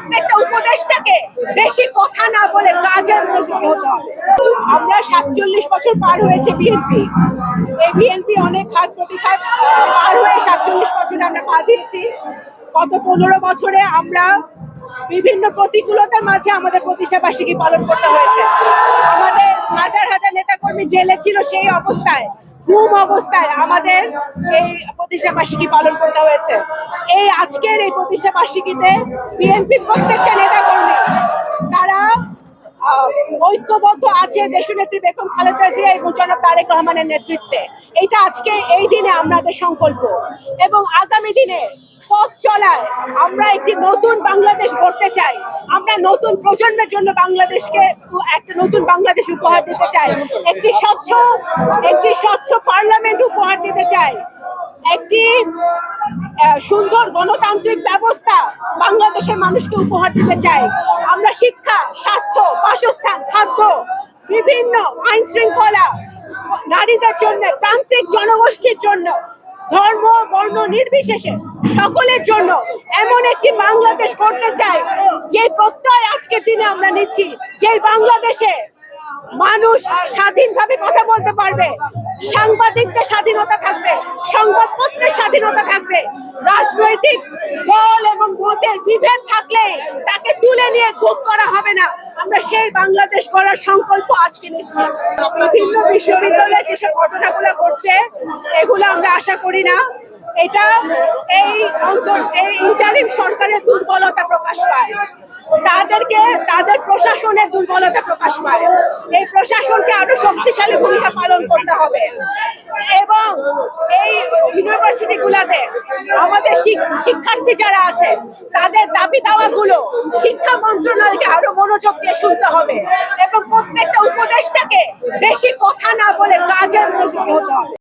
প্রত্যেকটা উপদেষ্টাকে বেশি কথা না বলে কাজে মনোযোগী হতে হবে। আমরা 47 বছর পার হয়েছে বিএনপি। এই বিএনপি অনেক ঘাত প্রতিঘাত পার হয়ে 47 বছরে আমরা পা দিয়েছি। গত 15 বছরে আমরা বিভিন্ন প্রতিকূলতার মাঝে আমাদের প্রতিষ্ঠা বার্ষিকী পালন করতে হয়েছে। আমাদের হাজার হাজার নেতাকর্মী জেলে ছিল, সেই অবস্থায় ঘুম অবস্থায় আমাদের এই প্রতিষ্ঠা বার্ষিকী পালন করতে হয়েছে। এই আজকের এই প্রতিষ্ঠা বার্ষিকীতে বিএনপির প্রত্যেকটা নেতাকর্মী তারা ঐক্যবদ্ধ আছে দেশনেত্রী বেগম খালেদা জিয়া এবং জনাব তারেক রহমানের নেতৃত্বে। এটা আজকে এই দিনে আমাদের সংকল্প এবং আগামী দিনে পথ চলায় আমরা একটি নতুন বাংলাদেশ গড়তে চাই। আমরা নতুন প্রজন্মের জন্য বাংলাদেশকে একটা নতুন বাংলাদেশ উপহার দিতে চাই। একটি স্বচ্ছ পার্লামেন্ট উপহার দিতে চাই। একটি সুন্দর গণতান্ত্রিক ব্যবস্থা বাংলাদেশের মানুষকে উপহার দিতে চাই। আমরা শিক্ষা, স্বাস্থ্য, বাসস্থান, খাদ্য, বিভিন্ন আইন শৃঙ্খলা, নারীদের জন্য, প্রান্তিক জনগোষ্ঠীর জন্য, ধর্ম বর্ণ নির্বিশেষে সকলের জন্য এমন একটি বাংলাদেশ করতে চাই যে প্রত্যয় আজকের দিনে আমরা নিচ্ছি, যে বাংলাদেশে মানুষ স্বাধীনভাবে কথা বলতে পারবে, সাংবাদিকদের স্বাধীনতা থাকবে, সংবাদপত্রের স্বাধীনতা থাকবে, রাজনৈতিক দল এবং মতের বিভেদ থাকলে তাকে তুলে নিয়ে গুম করা হবে না। আমরা সেই বাংলাদেশ করার সংকল্প আজকে নিচ্ছি। বিভিন্ন বিশ্ববিদ্যালয়ে যেসব ঘটনাগুলো ঘটছে এগুলো আমরা আশা করি না। এটা এই ইন্টারিম সরকারের দুর্বলতা প্রকাশ পায়, তাদের প্রশাসনের দুর্বলতা প্রকাশ পায়। এই প্রশাসনকে আরো শক্তিশালী ভূমিকা পালন করতে হবে এবং এই ইউনিভার্সিটি গুলাতে আমাদের শিক্ষার্থী যারা আছে তাদের দাবি দাওয়াগুলো শিক্ষা মন্ত্রণালয়কে আরো মনোযোগ দিয়ে শুনতে হবে এবং প্রত্যেকটা উপদেষ্টাকে বেশি কথা না বলে কাজে মনোযোগী হতে হবে।